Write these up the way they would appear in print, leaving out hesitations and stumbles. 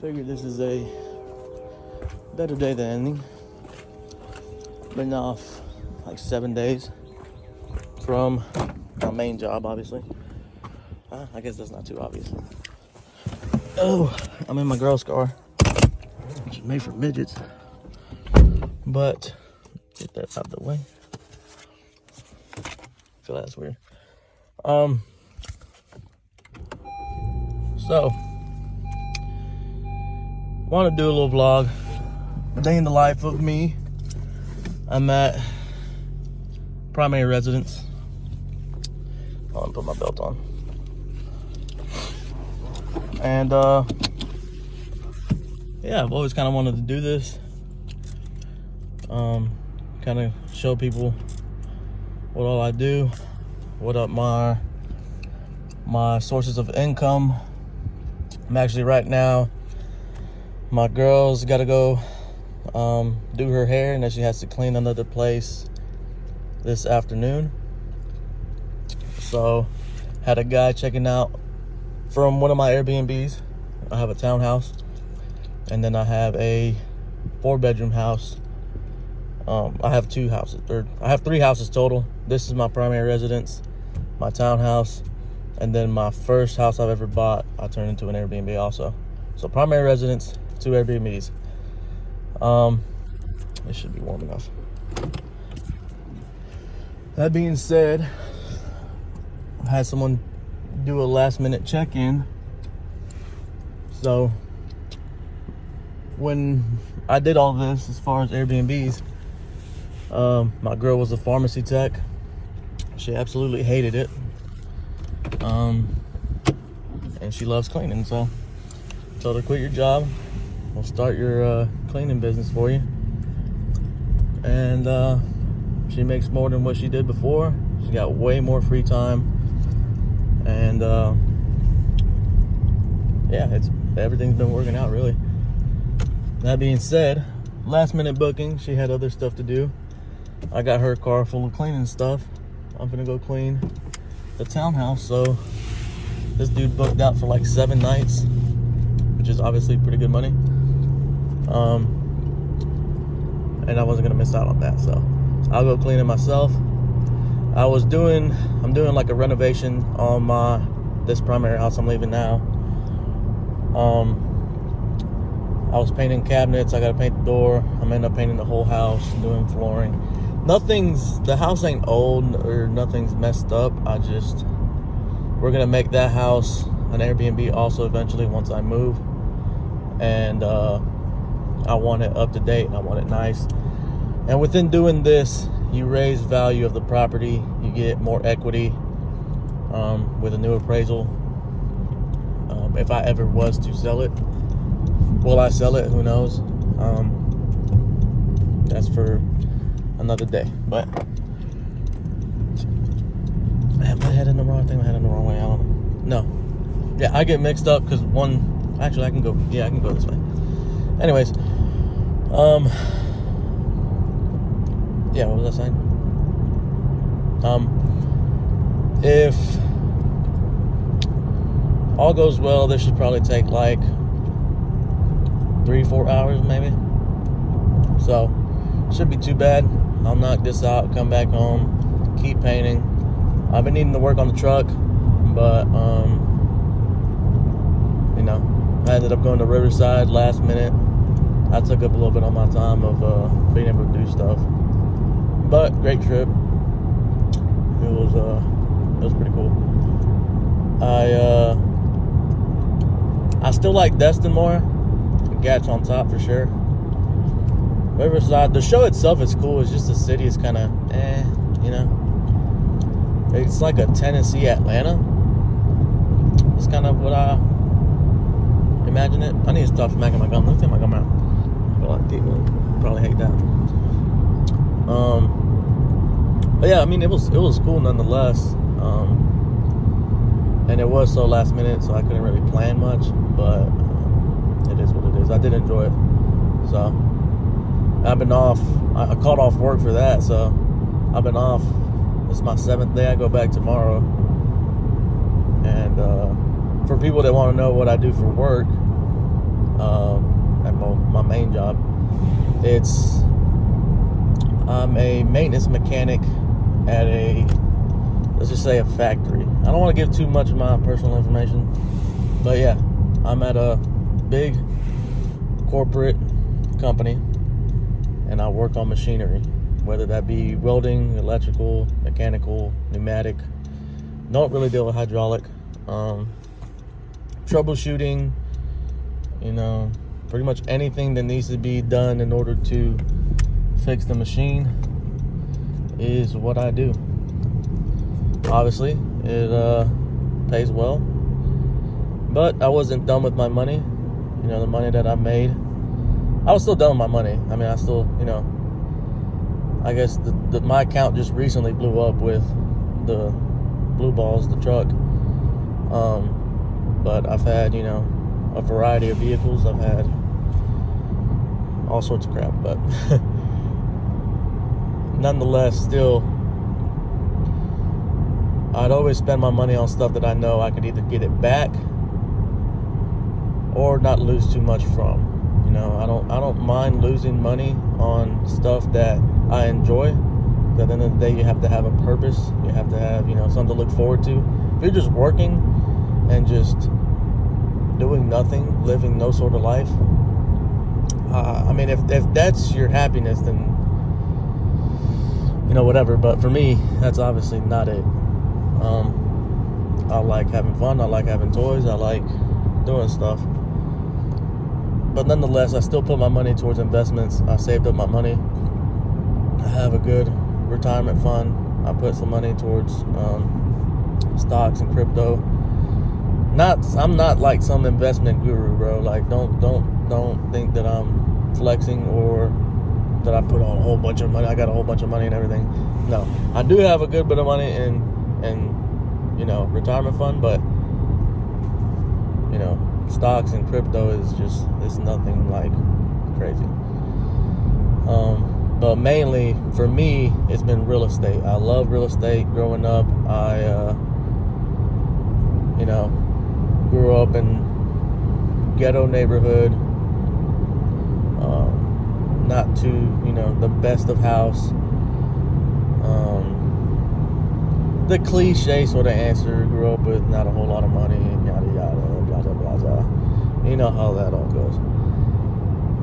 Figured this is a better day than ending. Been off like 7 days from my main job, obviously. I guess that's not too obvious. Oh, I'm in my girl's car, which is made for midgets. But get that out of the way. I feel that's weird. So want to do a little vlog, a day in the life of me. I'm at primary residence. I'm gonna put my belt on. And yeah, I've always kind of wanted to do this. Kind of show people what all I do, what up my sources of income. I'm actually right now, my girl's got to go do her hair, and then she has to clean another place this afternoon. So had a guy checking out from one of my Airbnbs. I have a townhouse, and then I have a 4-bedroom house. I have 2 houses, or I have 3 houses total. This is my primary residence, my townhouse, and then my first house I've ever bought, I turned into an Airbnb also. So primary residence, 2 Airbnbs. It should be warm enough. That being said, I had someone do a last minute check-in. So when I did all this as far as Airbnbs, my girl was a pharmacy tech. She absolutely hated it. And she loves cleaning, so I told her, quit your job, we'll start your cleaning business for you. And she makes more than what she did before. She got way more free time, and yeah, everything's been working out really. That being said, last minute booking, she had other stuff to do. I got her car full of cleaning stuff. I'm gonna go clean the townhouse. So this dude booked out for like 7 nights, which is obviously pretty good money. And I wasn't gonna miss out on that, so I'll go clean it myself. I'm doing like a renovation on this primary house I'm leaving now. I was painting cabinets. I gotta paint the door. I'm ending up painting the whole house, doing flooring. The house ain't old or nothing's messed up. We're gonna make that house an Airbnb also eventually once I move. And I want it up to date, and I want it nice. And within doing this, you raise value of the property. You get more equity with a new appraisal. If I ever was to sell it, will I sell it? Who knows? That's for another day. But I have my head in the wrong thing. My head in the wrong way. I don't know. No. Yeah, I get mixed up because actually I can go this way. Anyways, yeah, what was I saying? If all goes well, this should probably take like 3-4 hours maybe. So shouldn't be too bad. I'll knock this out, come back home, keep painting. I've been needing to work on the truck, but I ended up going to Riverside last minute. I took up a little bit of my time of being able to do stuff. But great trip. It was pretty cool. I still like Destin more. Gatch on top for sure. Riverside, the show itself is cool. It's just the city is kind of It's like a Tennessee Atlanta. It's kind of what I imagine it. I need to stop smacking my gum. Let me take my gum out. A lot of people probably hate that. But yeah, I mean, it was cool nonetheless. And it was so last minute, so I couldn't really plan much. But it is what it is. I did enjoy it. So I've been off. I called off work for that, so I've been off. It's my 7th day. I go back tomorrow. And for people that want to know what I do for work, at my main job. I'm a maintenance mechanic at let's just say a factory. I don't want to give too much of my personal information, but yeah, I'm at a big corporate company, and I work on machinery, whether that be welding, electrical, mechanical, pneumatic. Don't really deal with hydraulic. Troubleshooting, pretty much anything that needs to be done in order to fix the machine is what I do. Obviously, it pays well, but I wasn't done with my money. The money that I made, I was still done with my money. I mean, I still, I guess my account just recently blew up with the Blue Balls, the truck. But I've had, a variety of vehicles. I've had all sorts of crap, but nonetheless, still, I'd always spend my money on stuff that I know I could either get it back or not lose too much from. I don't mind losing money on stuff that I enjoy. But at the end of the day, you have to have a purpose. You have to have, something to look forward to. If you're just working and just doing nothing, living no sort of life, I mean, if that's your happiness, then whatever. But for me, that's obviously not it. I like having fun. I like having toys. I like doing stuff. But nonetheless, I still put my money towards investments. I saved up my money. I have a good retirement fund. I put some money towards stocks and crypto. I'm not like some investment guru, bro. Like, don't think that I'm flexing or that I put on a whole bunch of money. I got a whole bunch of money and everything. No, I do have a good bit of money in retirement fund, but stocks and crypto it's nothing like crazy. But mainly for me, it's been real estate. I love real estate. Growing up, I grew up in ghetto neighborhood, not too the best of house. The cliche sort of answer, grew up with not a whole lot of money and yada yada, blah blah blah blah. You know how that all goes.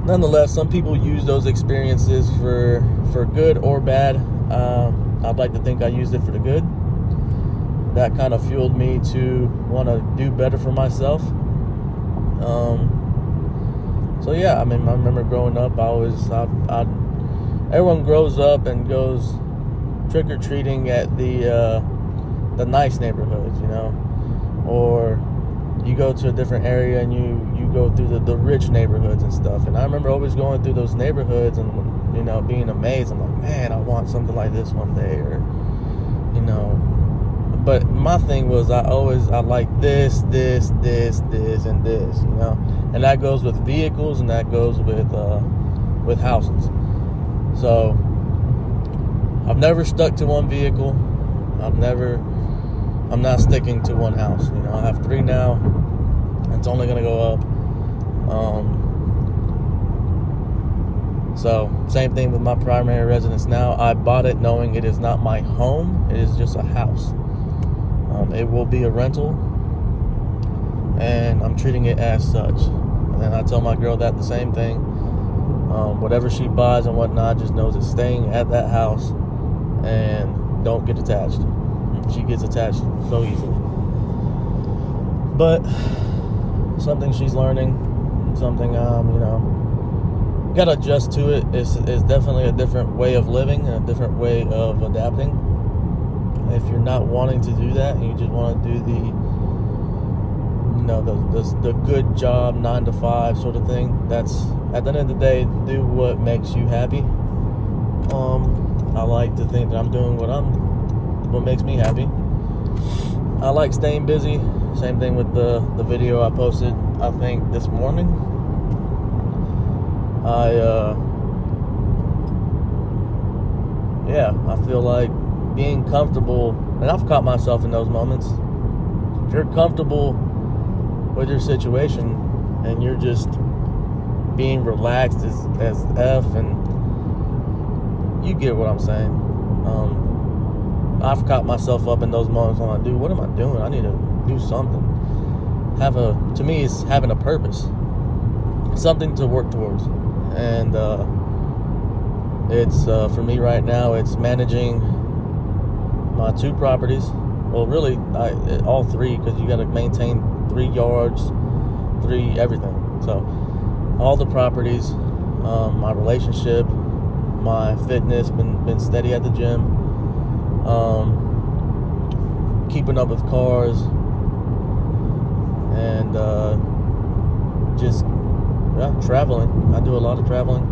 Nonetheless, some people use those experiences for good or bad. I'd like to think I used it for the good. That kind of fueled me to want to do better for myself. So yeah, I mean, I remember growing up, everyone grows up and goes trick-or-treating at the nice neighborhoods, or you go to a different area and you go through the rich neighborhoods and stuff. And I remember always going through those neighborhoods and being amazed. I'm like, man, I want something like this one day, or but my thing was I like this, and this, and that goes with vehicles and that goes with houses. So I've never stuck to one vehicle. I'm not sticking to one house. I have 3 now. It's only going to go up. So same thing with my primary residence now. I bought it knowing it is not my home. It is just a house. It will be a rental, and I'm treating it as such. And I tell my girl that the same thing. Whatever she buys and whatnot, just knows it's staying at that house, and don't get attached. She gets attached so easily. But something she's learning, something gotta adjust to it. It's definitely a different way of living, a different way of adapting. If you're not wanting to do that and you just want to do the good job 9 to 5 sort of thing, that's at the end of the day, do what makes you happy. I like to think that I'm doing what makes me happy. I like staying busy. Same thing with the video I posted, I think this morning. I feel like being comfortable, and I've caught myself in those moments. If you're comfortable with your situation and you're just being relaxed as F, and you get what I'm saying. I've caught myself up in those moments when I do, what am I doing? I need to do something. To me, it's having a purpose, something to work towards. And it's for me right now, it's managing my 2 properties. Well, really, all 3, because you got to maintain 3 yards, 3 everything. So all the properties, my relationship, my fitness, been steady at the gym, keeping up with cars, and just traveling. I do a lot of traveling,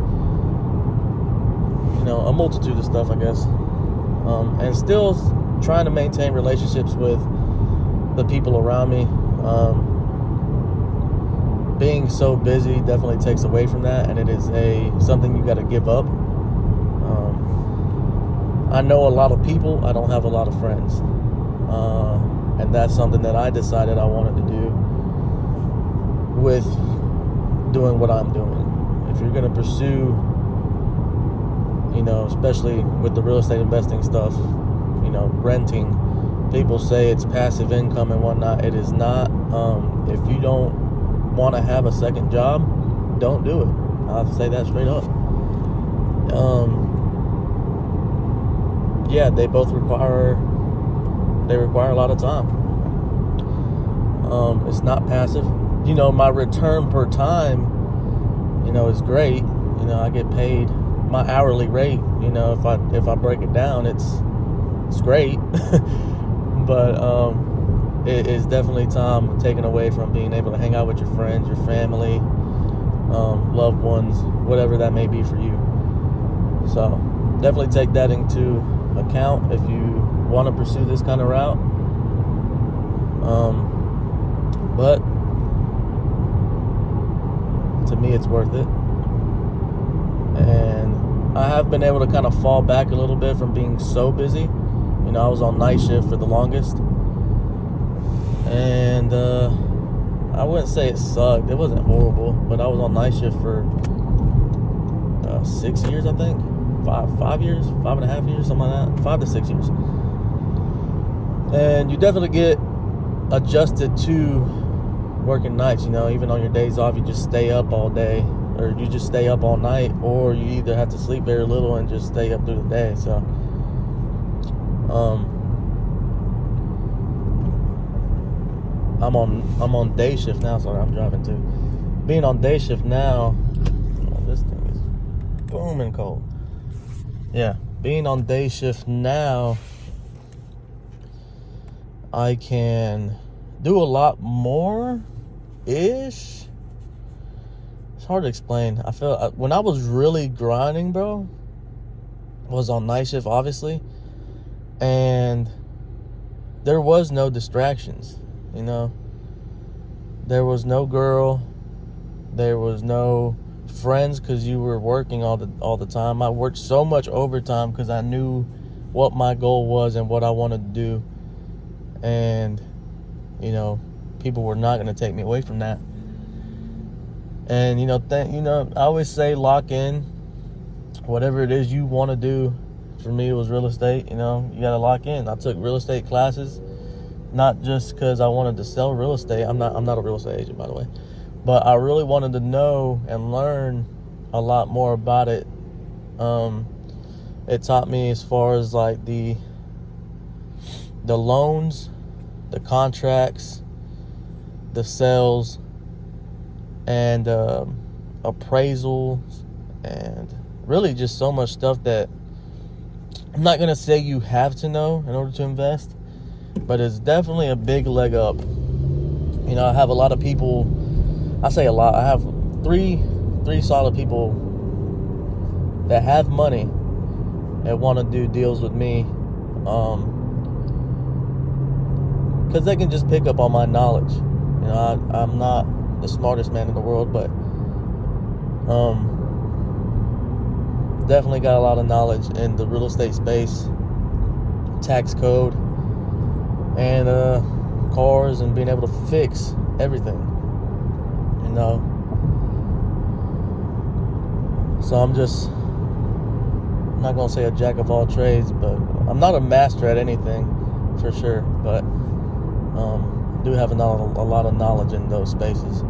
a multitude of stuff, I guess, and still trying to maintain relationships with the people around me. Being so busy definitely takes away from that, and it is something you got to give up. I know a lot of people. I don't have a lot of friends, and that's something that I decided I wanted to do with doing what I'm doing. If you're going to pursue, especially with the real estate investing stuff, renting, people say it's passive income and whatnot. It is not. If you don't want to have a second job, don't do it. I'll say that straight up. Yeah, they both require a lot of time. It's not passive. My return per time, is great. I get paid my hourly rate. If I break it down, it's great. But it is definitely time taken away from being able to hang out with your friends, your family, loved ones, whatever that may be for you. So definitely take that into account if you want to pursue this kind of route. But to me, it's worth it. And I have been able to kind of fall back a little bit from being so busy. I was on night shift for the longest, and I wouldn't say it sucked. It wasn't horrible, but I was on night shift for 6 years, I think. 5 years, 5.5 years, something like that. 5 to 6 years. And you definitely get adjusted to working nights. Even on your days off, you just stay up all day, or you just stay up all night, or you either have to sleep very little and just stay up through the day. So I'm on day shift now. Sorry, I'm driving too. Being on day shift now, this thing is booming cold. Yeah, being on day shift now, I can do a lot more ish. It's hard to explain. I feel when I was really grinding, bro, was on night shift, obviously, and there was no distractions. There was no girl, there was no friends, because you were working all the time. I worked so much overtime because I knew what my goal was and what I wanted to do, and people were not going to take me away from that. And I always say lock in whatever it is you want to do. For me, it was real estate. You gotta lock in. I took real estate classes, not just because I wanted to sell real estate. I'm not a real estate agent, by the way, but I really wanted to know and learn a lot more about it. It taught me as far as like the loans, the contracts, the sales, and appraisals, and really just so much stuff that I'm not going to say you have to know in order to invest, but it's definitely a big leg up. I have a lot of people. I say a lot. I have three solid people that have money and want to do deals with me, because they can just pick up on my knowledge. I'm not the smartest man in the world, but definitely got a lot of knowledge in the real estate space, tax code, and cars, and being able to fix everything. So I'm just not gonna say a jack of all trades, but I'm not a master at anything for sure. But do have a lot of knowledge in those spaces.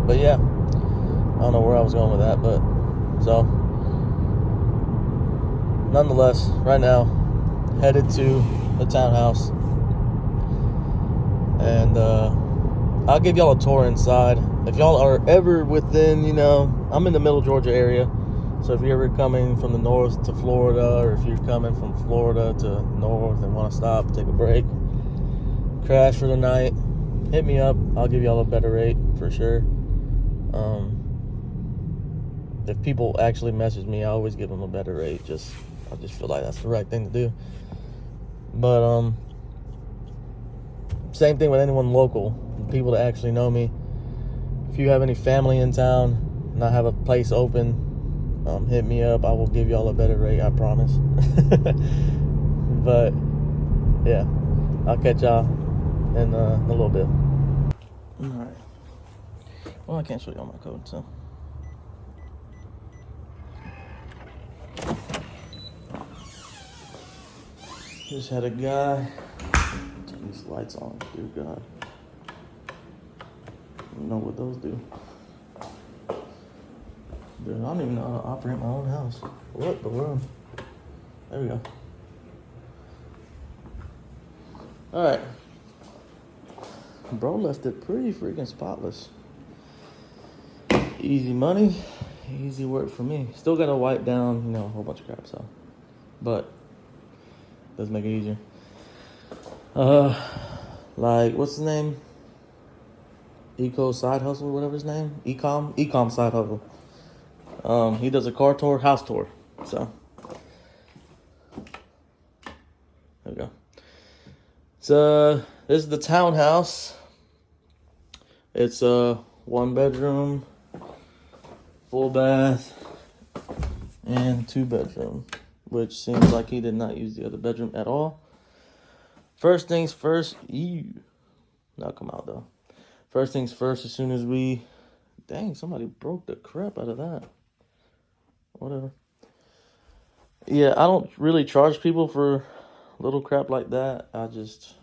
But yeah, I don't know where I was going with that, but so nonetheless, right now headed to the townhouse, and I'll give y'all a tour inside. If y'all are ever within, I'm in the middle Georgia area, so if you're ever coming from the north to Florida, or if you're coming from Florida to north and want to stop, take a break, crash for the night, hit me up. I'll give y'all a better rate for sure. If people actually message me, I always give them a better rate. I just feel like that's the right thing to do. But same thing with anyone local, people that actually know me. If you have any family in town and I have a place open, hit me up. I will give y'all a better rate, I promise. But yeah, I'll catch y'all in a little bit. All right. Well, I can't show y'all my code, so. Just had a guy turn these lights on. Dear God, I don't know what those do. Dude, I don't even know how to operate my own house. What the world? There we go. All right. Bro left it pretty freaking spotless. Easy money, easy work for me. Still gotta wipe down, a whole bunch of crap, so. But does make it easier. Like, what's his name? Eco Side Hustle, whatever his name. Ecom Side Hustle. He does a car tour, house tour. So there we go. So this is the townhouse. It's a 1-bedroom, full bath, and 2-bedroom, which seems like he did not use the other bedroom at all. First things first, not come out though. First things first, as soon as dang, somebody broke the crap out of that. Whatever. Yeah, I don't really charge people for little crap like that. Just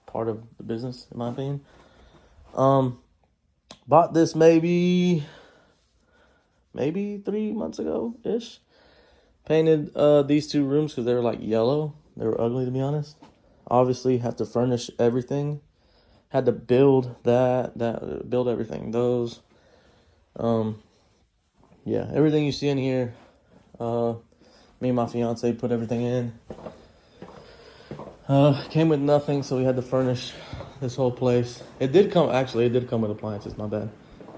part of the business, in my opinion. Bought this maybe 3 months ago ish. Painted these 2 rooms because they were like yellow. They were ugly, to be honest. Obviously, had to furnish everything. Had to build build everything. Those, yeah, everything you see in here. Me and my fiance put everything in. Came with nothing, so we had to furnish this whole place. It did come with appliances, my bad.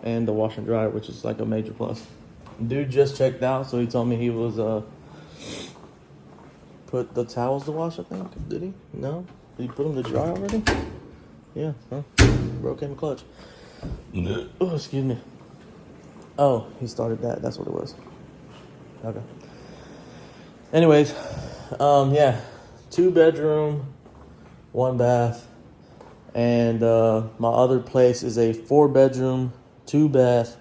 And the washer and dryer, which is like a major plus. Dude just checked out, so he told me he was, put the towels to wash, I think. Did he? No? Did he put them to dry already? Yeah, huh? Broke in the clutch. Oh, excuse me. Oh, he started that. That's what it was. Okay. Anyways, yeah. 2-bedroom, 1 bath. And my other place is a 4-bedroom, 2 bath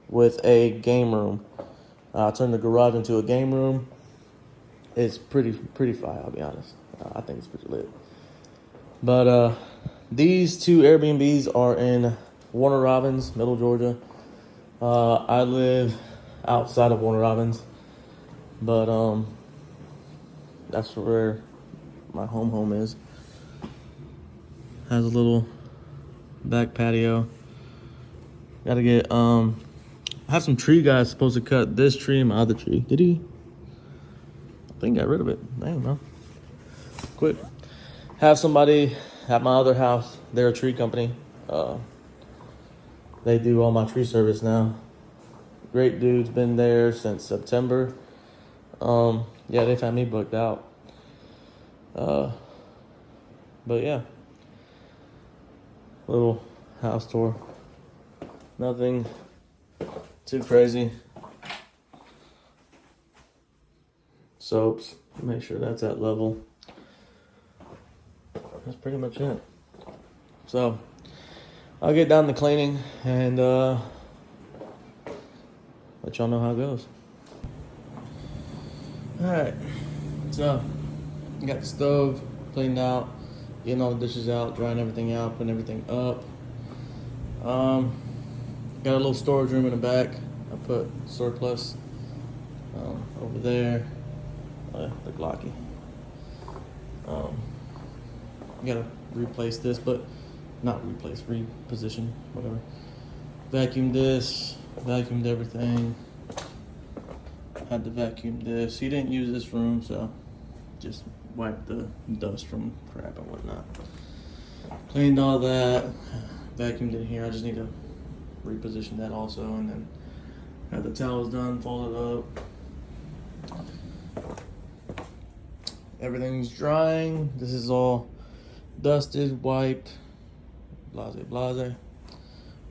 with a game room. I turned the garage into a game room. It's pretty fire, I'll be honest. I think it's pretty lit. But these 2 Airbnbs are in Warner Robins, Middle Georgia. I live outside of Warner Robins, but that's where my home is. Has a little back patio. Gotta get I have some tree guys supposed to cut this tree and my other tree. Did he? I think got rid of it. Dang, bro. Quick. Have somebody at my other house. They're a tree company. They do all my tree service now. Great dude's been there since September. Yeah, they've had me booked out. But yeah. Little house tour. Nothing too crazy. Soaps. Make sure that's at level. That's pretty much it. So, I'll get down to cleaning and let y'all know how it goes. Alright, so got the stove cleaned out, getting all the dishes out, drying everything out, putting everything up. Got a little storage room in the back. I put surplus over there, the Glocky. Gotta replace this, but not replace, reposition, whatever. Vacuumed this, vacuumed everything. Had to vacuum this. He didn't use this room, so just wiped the dust from crap and whatnot. Cleaned all that, vacuumed in here. I just need to reposition that also, and then have the towels done, folded up. Everything's drying. This is all dusted, wiped, blase, blase.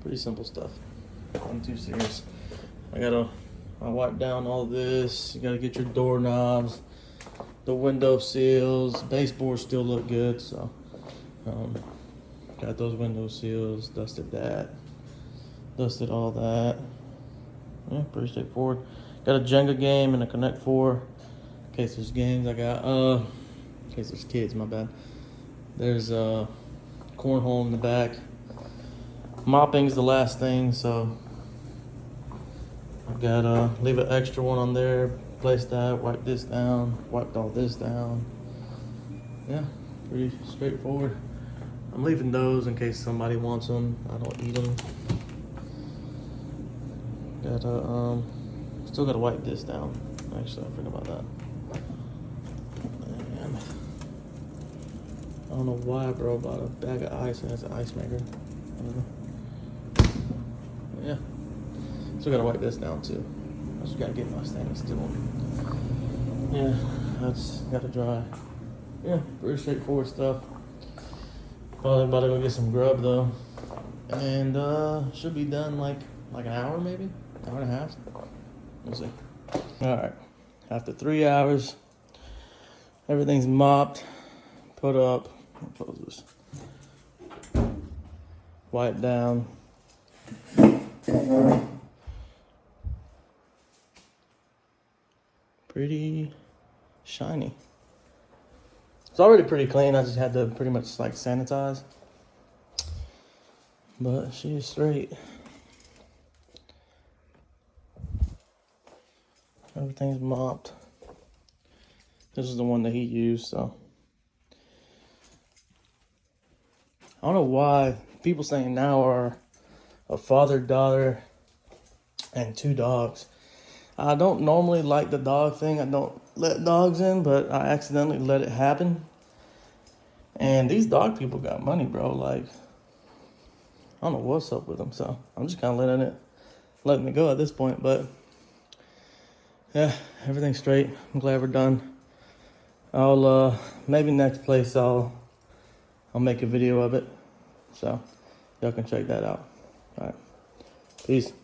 Pretty simple stuff. Nothing too serious. I wipe down all this. You gotta get your doorknobs, the window seals. Baseboards still look good, so got those window seals. Dusted that. Dusted all that. Yeah, pretty straightforward. Got a Jenga game and a Connect 4. In case there's games, I got in case there's kids, my bad. There's cornhole in the back. Mopping's the last thing, so I've got leave an extra one on there, place that, wipe this down, wiped all this down. Yeah, pretty straightforward. I'm leaving those in case somebody wants them. I don't eat them. Gotta still gotta wipe this down. Actually, I forgot about that. And I don't know why bro bought a bag of ice and it's an ice maker. Yeah. Still gotta wipe this down too. I just gotta get my stainless steel. Yeah, that's gotta dry. Yeah, pretty straightforward stuff. Probably about to go get some grub though. And should be done like an hour maybe? Hour and a half? We'll see. Alright. After 3 hours, everything's mopped, put up, close this. Wipe down. Pretty shiny. It's already pretty clean. I just had to pretty much like sanitize. But she's straight. Everything's mopped. This is the one that he used, so. I don't know why people saying now are a father, daughter, and 2 dogs. I don't normally like the dog thing. I don't let dogs in, but I accidentally let it happen. And these dog people got money, bro. Like, I don't know what's up with them, so I'm just kind of letting it go at this point. But yeah, everything's straight. I'm glad we're done. I'll maybe next place I'll make a video of it, so y'all can check that out. All right, peace.